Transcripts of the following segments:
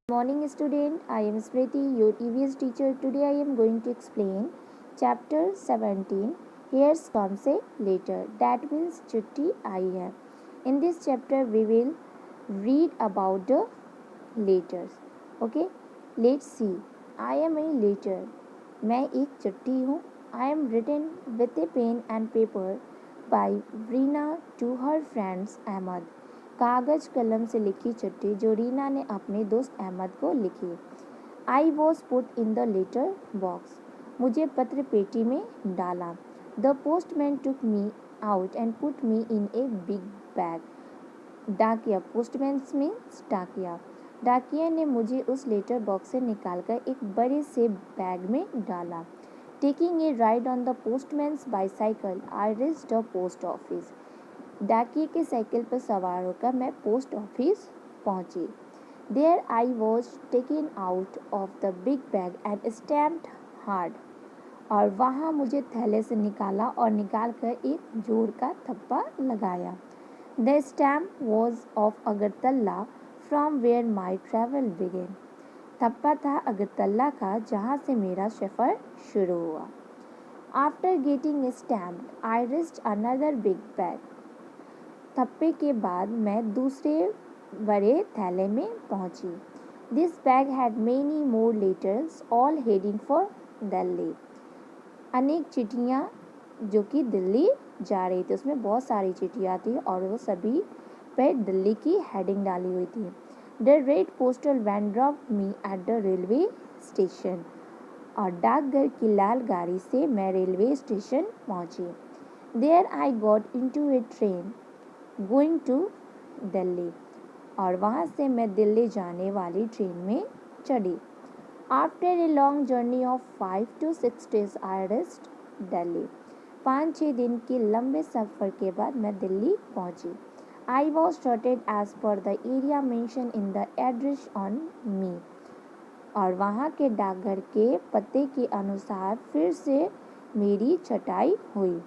Morning student, I am Smriti, your EVS teacher. Today I am going to explain chapter 17. Here's comes a letter. That means चिट्ठी आई है. In this chapter we will read about the letters. Okay, let's see. I am a letter. मैं एक चिट्ठी हूँ. I am written with a pen and paper by Rina to her friends Ahmad. कागज कलम से लिखी चिट्ठी जो रीना ने अपने दोस्त अहमद को लिखी. I was put in the letter box. मुझे पत्र पेटी में डाला. The postman took me out and put me in a big bag. डाकिया. पोस्टमैन मीन्स डाकिया. डाकिया ने मुझे उस लेटर बॉक्स से निकालकर एक बड़े से बैग में डाला. Taking a ride on the postman's bicycle I reached the post office. डाकिए के साइकिल पर सवार होकर मैं पोस्ट ऑफिस पहुंची. There I was taken out of the big bag and stamped hard. और वहाँ मुझे थैले से निकाला और निकाल कर एक जोर का थप्पा लगाया. The stamp was of Agartala from where my travel began. थप्पा था अगरतला का जहाँ से मेरा सफ़र शुरू हुआ. After getting stamped I reached another big bag. थप्पे के बाद मैं दूसरे बड़े थैले में पहुंची. This bag had many more letters all heading for Delhi. अनेक चिट्ठियाँ जो कि दिल्ली जा रही थी. उसमें बहुत सारी चिट्ठियाँ थी और वो सभी पे दिल्ली की हेडिंग डाली हुई थी. The red postal van dropped me at the railway station. और डाकघर की लाल गाड़ी से मैं रेलवे स्टेशन पहुंची. There I got into a train going to Delhi. और वहाँ से मैं दिल्ली जाने वाली ट्रेन में चढ़ी. After a long journey of 5 to 6 days I reached Delhi. 5-6 दिन के लंबे सफ़र के बाद मैं दिल्ली पहुँची. I was sorted as per the area mention in the address on me. और वहाँ के डाकघर के पते के अनुसार फिर से मेरी छटाई हुई.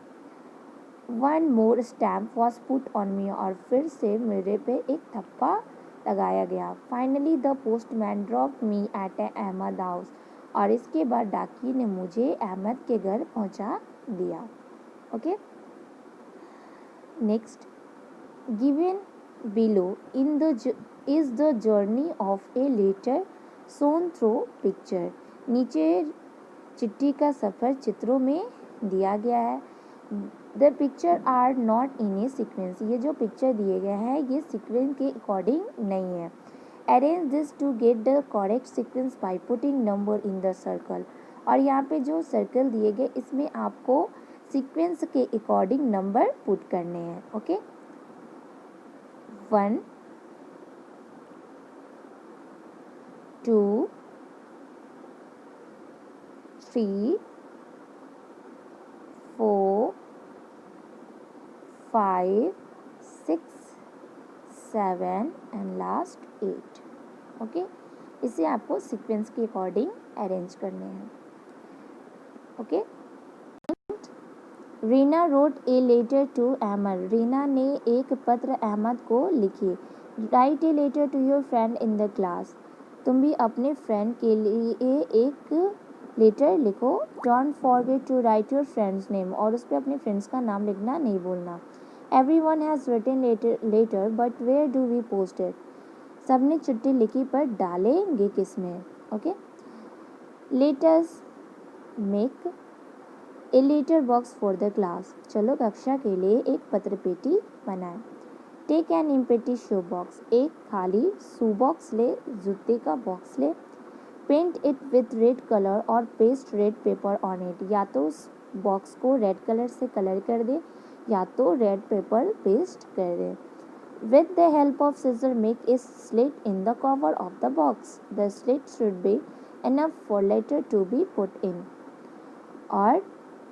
One more stamp was put on me. और फिर से मेरे पे एक थप्पा लगाया गया. Finally the postman dropped me at Ahmed house. और इसके बाद डाकी ने मुझे अहमद के घर पहुंचा दिया. Okay, next given below in the is the journey of a letter sent through picture. नीचे चिट्ठी का सफ़र चित्रों में दिया गया है. The picture are not in a sequence. ये जो पिक्चर दिए गए हैं ये सीक्वेंस के अकॉर्डिंग नहीं है. Arrange this to get the correct sequence by putting number in the circle. और यहाँ पे जो सर्कल दिए गए इसमें आपको सीक्वेंस के अकॉर्डिंग नंबर पुट करने हैं. Okay, 1 2 3 4 5 6 7 and last 8. ओके, इसे आपको सीक्वेंस के अकॉर्डिंग अरेंज करने हैं. Okay, Reena wrote a letter to Ahmed. Reena ने एक पत्र अहमद को लिखी. Write a letter to your friend in the class. तुम भी अपने फ्रेंड के लिए एक लेटर लिखो. Don't forget to write your friends name. और उस पर अपने फ्रेंड्स का नाम लिखना नहीं भूलना. Everyone has written letter but where do we post it. सबने चिट्ठी लिखी पर डालेंगे किस में. Okay, let us make a letter box for the class. चलो कक्षा के लिए एक पत्र पेटी बनाएं. Take an empty shoe box. एक खाली शू बॉक्स ले, जूते का बॉक्स ले. Paint it with red colour और paste red paper on it. या तो उस बॉक्स को रेड कलर से कलर कर दे या तो रेड पेपर पेस्ट कर दे. With the help of scissor make a slit in the cover of the box. The slit should be enough for letter to be put in. और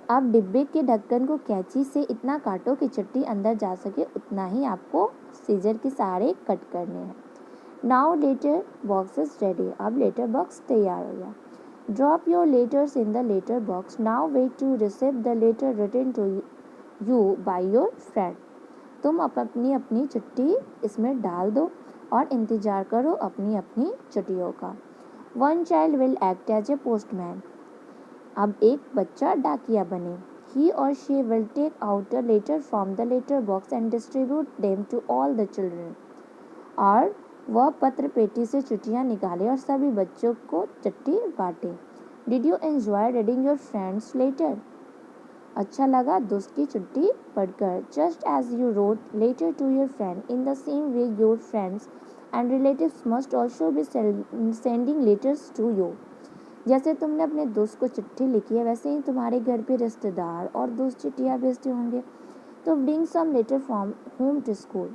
अब डिब्बे के ढक्कन को कैंची से इतना काटो कि चिट्ठी अंदर जा सके. उतना ही आपको सीजर के सहारे कट करने हैं. Now letter box is ready. अब लेटर बॉक्स तैयार हो गया. Drop your letters in the letter box. Now wait to receive the letter written to you by your friend. तुम अपनी अपनी चिट्ठी इसमें डाल दो और इंतज़ार करो अपनी अपनी छुट्टियों का। One child will act as a postman. अब एक बच्चा डाकिया बने। He or she will take out a letter from the letter box and distribute them to all the children. और वह पत्र पेटी से चिट्ठियाँ निकाले और सभी बच्चों को चिट्ठी बांटे। Did you enjoy reading your friend's letter? अच्छा लगा दोस्त की चिट्ठी पढ़कर। Just as you wrote letter to your friend, in the same way your friends and relatives must also be sending letters to you. जैसे तुमने अपने दोस्त को चिट्ठी लिखी है वैसे ही तुम्हारे घर पे रिश्तेदार और दोस्त चिट्ठियाँ भेजते होंगे। तो bring some letter from home to school.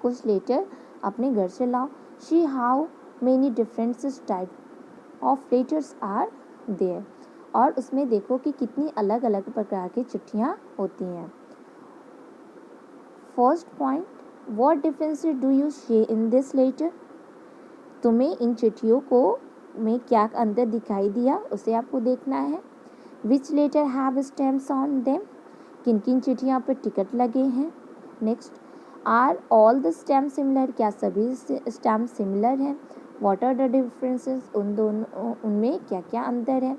कुछ लेटर अपने घर से लाओ। See how many different type of letters are there. और उसमें देखो कि कितनी अलग अलग प्रकार की चिट्ठियाँ होती हैं। First point, what differences do you see in this letter. तुम्हें इन चिट्ठियों को में क्या अंतर दिखाई दिया उसे आपको देखना है। Which letter have stamps on them. किन किन चिट्ठियों पर टिकट लगे हैं। Next, are all the stamp similar. क्या सभी स्टैम्प सिमिलर हैं। What are the differences. उनमें क्या क्या अंतर है।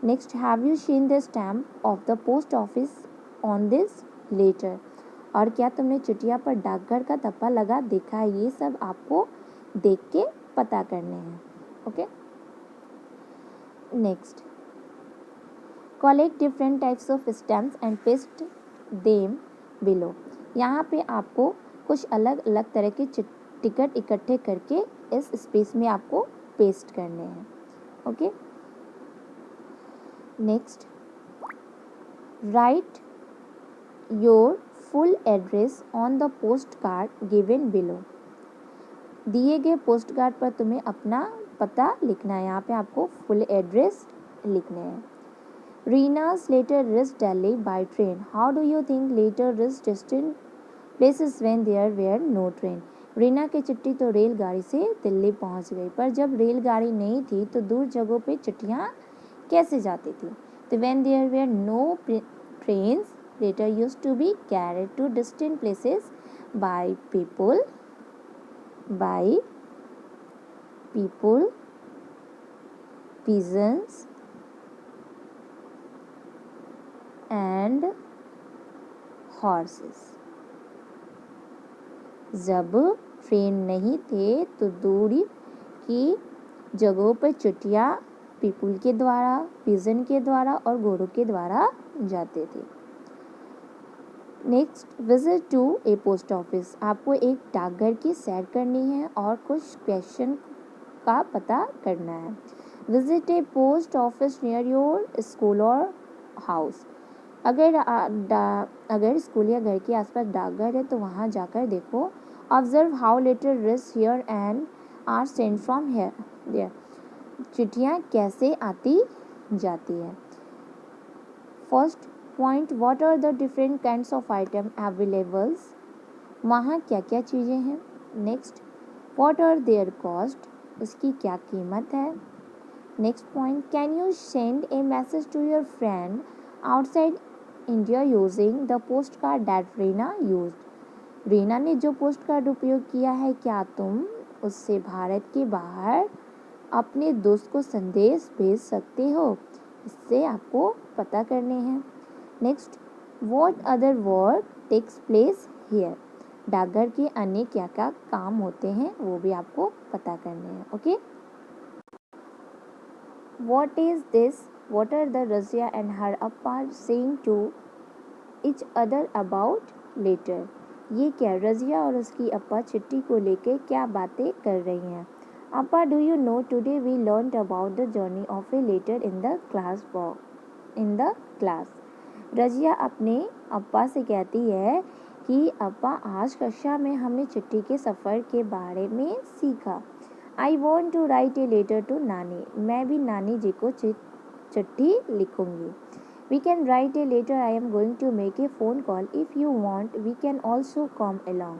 Next, have you seen the stamp of the post office on this letter. और क्या तुमने चिट्ठिया पर डाकघर का धब्बा लगा देखा है। ये सब आपको देख के पता करने हैं। Okay, next, collect different types of stamps and paste them below. यहाँ पे आपको कुछ अलग अलग तरह के टिकट इकट्ठे करके इस स्पेस में आपको पेस्ट करने हैं। Okay, next, right your full address on the post card given below. दिए गए पोस्ट कार्ड पर तुम्हें अपना पता लिखना है। यहाँ पे आपको फुल एड्रेस लिखने हैं। रीना's later reached Delhi by train. How do you think later reached distant places when there were no train? Reena की चिट्ठी तो रेलगाड़ी से दिल्ली पहुंच गई, पर जब रेलगाड़ी नहीं थी तो दूर जगहों पे चिट्ठियाँ कैसे जाती थी। तो when there were no trains, letter used to be carried to distant places by people, pigeons and horses. जब ट्रेन नहीं थे तो दूरी की जगहों पर चिट्ठियाँ पीपल के द्वारा, पिजन के द्वारा और घोड़ों के द्वारा जाते थे। Next, visit to a post office. आपको एक डाकघर की सैर करनी है और कुछ क्वेश्चन का पता करना है। Visit A post office near your school और हाउस। अगर स्कूल या घर के आसपास डाकघर है तो वहाँ जाकर देखो। Observe how letter reach here and are sent from here. चिट्ठियाँ कैसे आती जाती है। First point, what are the different kinds of item availables. वहाँ क्या क्या चीज़ें हैं। Next, what are their cost. उसकी क्या कीमत है। Next point, can you send a message to your friend outside India using the post card that Reena used. Reena ने जो पोस्ट कार्ड उपयोग किया है क्या तुम उससे भारत के बाहर अपने दोस्त को संदेश भेज सकते हो। इससे आपको पता करने हैं। Next, what other work takes place here. डाकघर के अन्य क्या क्या काम होते हैं वो भी आपको पता करने हैं। Okay, what is this. What are the Razia and her appa saying to each other about letter. ये क्या, रजिया और उसकी अप्पा चिट्ठी को लेकर क्या बातें कर रही हैं। अप्पा, do you know today we learned about the journey of a letter in the class. Razia अपने अप्पा से कहती है कि अप्पा आज कक्षा में हमने चिट्ठी के सफ़र के बारे में सीखा। I want to write a letter to nani. मैं भी नानी जी को चिट्ठी लिखूंगी। We can write a letter. I am going to make a phone call. If you want, we can also come along.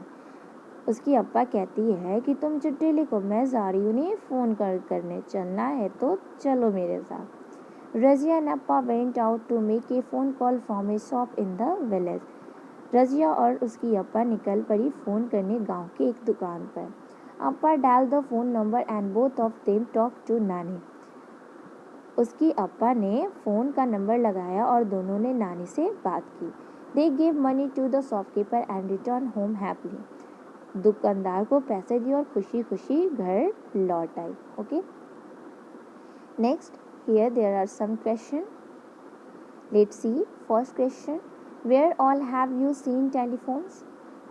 उसकी अप्पा कहती है कि तुम चिट्ठी लिखो, मैं जा रही हूँ उन्हें फ़ोन करने। चलना है तो चलो मेरे साथ। Razia and Appa went out to make a phone call from a shop in the village. Razia और उसकी अप्पा निकल पड़ी फ़ोन करने गांव के एक दुकान पर। Appa dialed the phone number and both of them talked to नानी. उसकी अप्पा ने फ़ोन का नंबर लगाया और दोनों ने नानी से बात की. They gave money to the shopkeeper and returned home happily. दुकानदार को पैसे दिए और खुशी खुशी घर लौट आई. Okay, next here there are some question. Let's see. First question, where all have you seen telephones?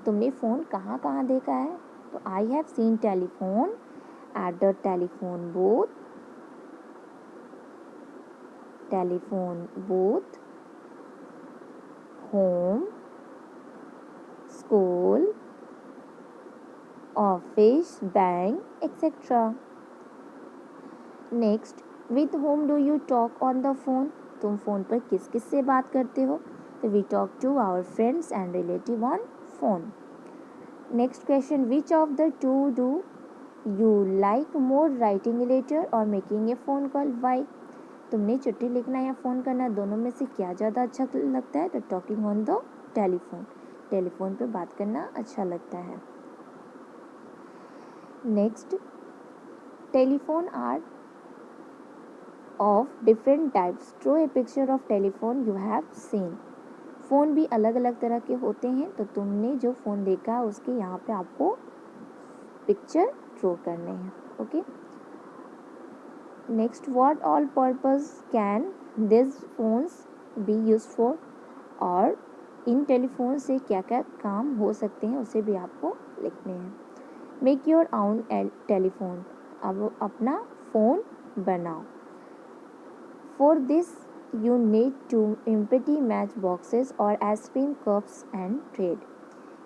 तुमने फ़ोन कहाँ कहाँ देखा है? तो I have seen telephone at the telephone booth, home, school, office, bank, etc. Next, with whom do you talk on the phone? तुम phone पर किस किस से बात करते हो? तो we talk to our friends and relative on phone. Next question, which of the two do you like more, writing a letter or making a phone call? Why? तुमने चिट्ठी लिखना या फ़ोन करना, दोनों में से क्या ज़्यादा अच्छा लगता है? तो talking on the telephone, telephone पे बात करना अच्छा लगता है. Next, telephone are of different types. Draw a picture of telephone you have seen. Phone भी अलग अलग तरह के होते हैं, तो तुमने जो फ़ोन देखा है उसके यहाँ पे आपको पिक्चर ड्रॉ करने हैं. Okay, next, what all purpose can this phones be used for? और इन टेलीफोन से क्या क्या काम हो सकते हैं उसे भी आपको लिखने हैं. Make your own telephone. अब अपना फ़ोन बनाओ. For this, you need two empty match boxes or ice cream cups and thread.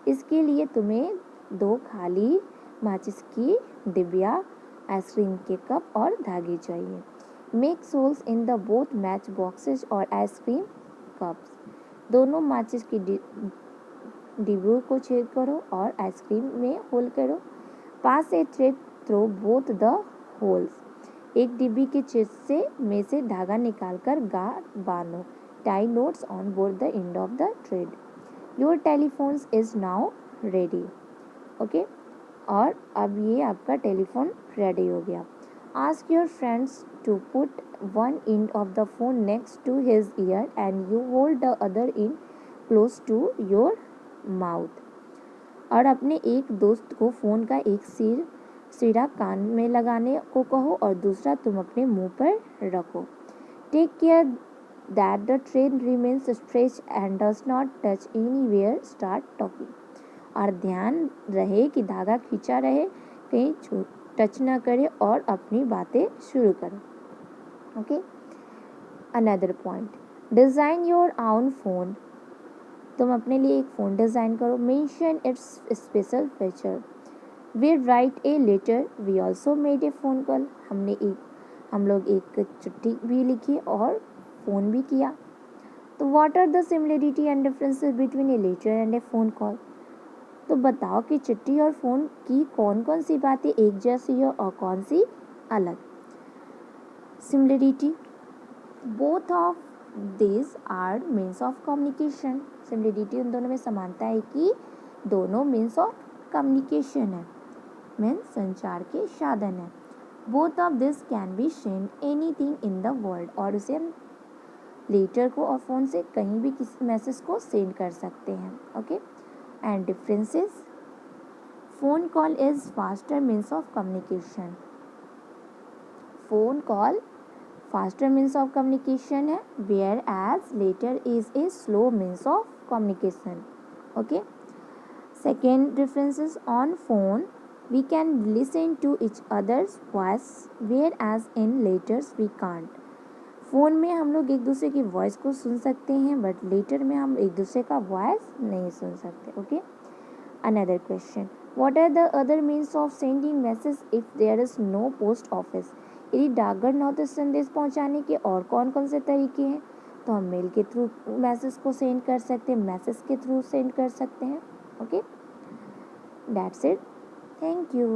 इसके लिए तुम्हें 2 खाली माचिस की डिबिया, आइसक्रीम के कप और धागे चाहिए. Make holes in the both match boxes or ice cream cups. दोनों माचिस की डिबियों को छेद करो और आइसक्रीम में होल करो. Pass a thread through both the holes. एक डिब्बी के छेद में से धागा निकालकर गांठ बांधो. Tie knots on both the end of the thread. Your telephones is now ready. Okay, और अब ये आपका टेलीफोन रेडी हो गया. Ask your friends to put one end of the phone next to his ear and you hold the other end close to your mouth. और अपने एक दोस्त को फ़ोन का एक सिरा कान में लगाने को कहो और दूसरा तुम अपने मुंह पर रखो. Take care that the thread remains stretch and does not touch anywhere. Start talking. और ध्यान रहे कि धागा खींचा रहे, कहीं टच ना करे और अपनी बातें शुरू करो. Okay, another point, design your own phone. तुम अपने लिए एक फ़ोन डिज़ाइन करो. Mention it's special feature. We write a letter. We also made a phone call. हम लोग एक चिट्ठी भी लिखी और फ़ोन भी किया. तो what are the similarity and differences between a letter and a phone call? तो बताओ कि चिट्ठी और फ़ोन की कौन कौन सी बातें एक जैसी है और कौन सी अलग. Similarity, both of these are means of communication. Similarity उन दोनों में समानता है कि दोनों means of communication है, मीन्स संचार के साधन है. Both of this can be send anything in the world. और उसे हम लेटर को और फ़ोन से कहीं भी किसी मैसेज को सेंड कर सकते हैं. Okay, and differences, phone call is faster means of communication. Phone call faster means of communication है, whereas letter is a slow means of communication. Okay, second differences, on phone we can listen to each other's voice whereas in letters we can't. Phone में हम लोग एक दूसरे की voice को सुन सकते हैं, बट लेटर में हम एक दूसरे का वॉइस नहीं सुन सकते. Okay, another question, what are the other means of sending message if there is no post office? यदि डाकघर न हो तो संदेश पहुंचाने के और कौन कौन से तरीके हैं? तो हम मेल के थ्रू मैसेज को सेंड कर सकते हैं, मैसेज के थ्रू सेंड कर सकते हैं. Okay, that's it. Thank you.